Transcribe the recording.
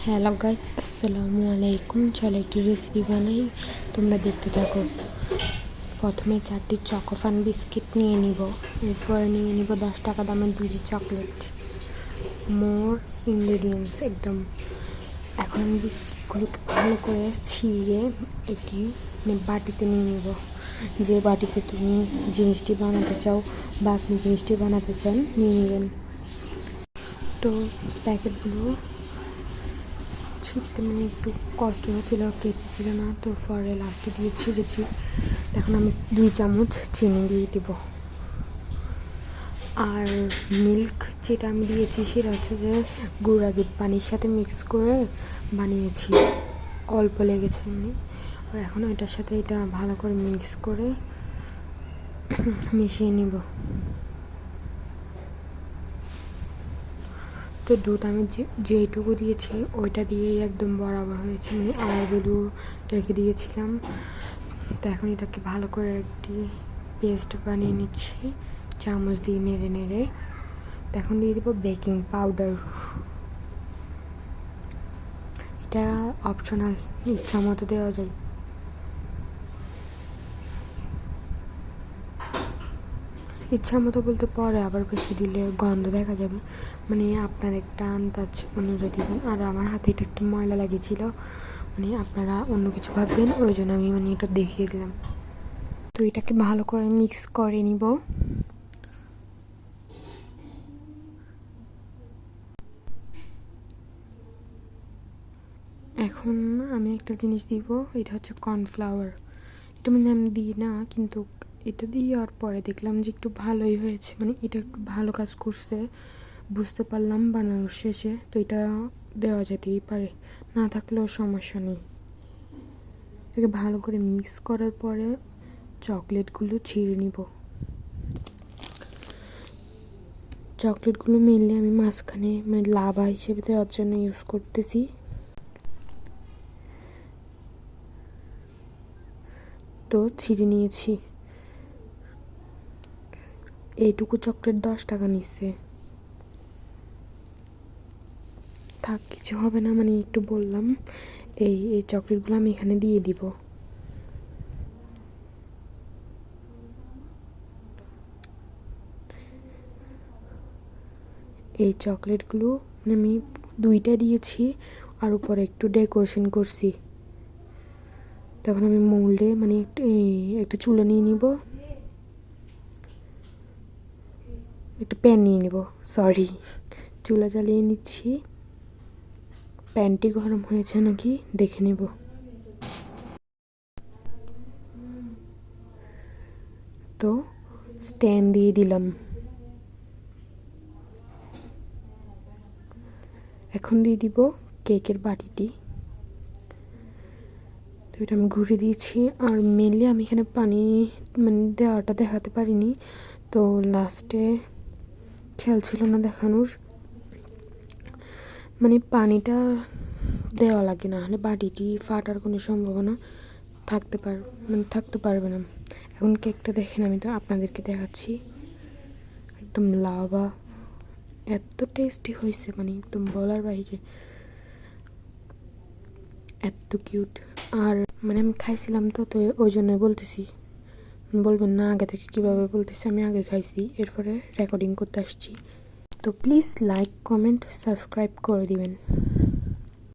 Hello guys, আসসালামু আলাইকুম। চলো একটু রেসিপি বানাই, তোমরা দেখতে থাকো। প্রথমে 4টি চকোফান বিস্কিট নিয়ে নিব, এরপরে নিয়ে নিব 10 টাকা দামের 2টি চকলেট। মোর ইনগ্রেডিয়েন্টস একদম। এখন আমি বিস্কিটগুলোকে ভালো করে ছিঁড়ে একটি বাটিতে নিয়ে নিব। যে বাটিতে তুমি জিনিসটি বানাতে চাও বা আপনি জিনিসটি বানাতে চান নিয়ে নেবেন। তো প্যাকেটগুলো ছিঁড়তে একটু কষ্ট হচ্ছিল, কেচি ছিল না, তো পরে লাস্টে দিয়ে ছিঁড়েছি। এখন আমি 2 চামচ চিনি দিয়ে দেব। আর মিল্ক যেটা আমি দিয়েছি সেটা হচ্ছে যে গুঁড়া দুধ পানির সাথে মিক্স করে বানিয়েছি, অল্প লেগেছে এমনি। আর এখন এটার সাথে এটা ভালো করে মিক্স করে মিশিয়ে নিব। তো দুধ আমি যেইটুকু দিয়েছি ওইটা দিয়েই একদম বরাবর হয়েছে, আমি আরগুলো রেখে দিয়েছিলাম। তো এখন এটাকে ভালো করে একটি পেস্ট বানিয়ে নিচ্ছি চামচ দিয়ে নেড়ে নেড়ে। তো এখন দিয়ে দেবো বেকিং পাউডার। এটা অপশনাল, ইচ্ছা মতো দেওয়া যায়। ইচ্ছা মতো বলতে পরে আবার বেশি দিলে গন্ধ দেখা যাবে, মানে আপনার একটা আন্দাজ অনুযায়ী দিবেন। আর আমার হাতে এটা একটু ময়লা লাগিয়েছিল, মানে আপনারা অন্য কিছু ভাববেন, ওই জন্য আমি এটা দেখিয়ে দিলাম। তো এটাকে ভালো করে মিক্স করে নিব। এখন আমি একটা জিনিস দিব, এটা হচ্ছে কর্নফ্লাওয়ার। এটা আমি দিই না, কিন্তু এটা দিয়ে আর পরে দেখলাম যে একটু ভালোই হয়েছে, মানে এটা একটু ভালো কাজ করছে বুঝতে পারলাম বানানোর শেষে। তো এটা দেওয়া যেতেই পারে, না থাকলেও সমস্যা নেই। এটাকে ভালো করে মিক্স করার পরে চকলেটগুলো ছিঁড়ে নিব। চকলেটগুলো মেনলি আমি মাঝখানে মানে লাভা হিসেবে দেওয়ার জন্য ইউজ করতেছি। তো ছিঁড়ে নিয়েছি। এইটুকু চকলেট 10 টাকা নিচ্ছে। থাক, কিছু হবে না, মানে একটু বললাম। এই চকলেটগুলো আমি এখানে দিয়ে দিব। এই চকলেটগুলো আমি 2টা দিয়েছি, আর উপরে একটু ডেকোরেশন করছি। তখন আমি মোল্ডে মানে একটা চুলা নিয়ে নিব, একটা প্যান নিয়ে নিব, সরি, চুলা জ্বালিয়ে নিচ্ছি। প্যানটি গরম হয়েছে নাকি দেখে নেব। তো স্ট্যান্ড দিয়ে দিলাম। এখন দিয়ে দিব কেকের বাটিটি। তো এটা আমি ঘুরে দিয়েছি। আর মেনলি আমি এখানে পানি মানে দেওয়াটা দেখাতে পারিনি, তো লাস্টে খেয়াল ছিল না দেখানোর। মানে পানিটা দেওয়া লাগে, না হলে বাটিটি ফাটার কোনো সম্ভাবনা থাকতে পারবে না। এখন কেকটা দেখেন, আমি তো আপনাদেরকে দেখাচ্ছি, একদম লাভা, এত টেস্টি হয়েছে, মানে একদম বলার বাইরে, এত কিউট। আর মানে আমি খাইছিলাম তো ওই জন্য বলতেছি, বলবেন না আগে থেকে কীভাবে বলতেছি, আমি আগে খাইছি এরপরে রেকর্ডিং করতে আসছি। তো প্লিজ লাইক, কমেন্ট, সাবস্ক্রাইব করে দিবেন।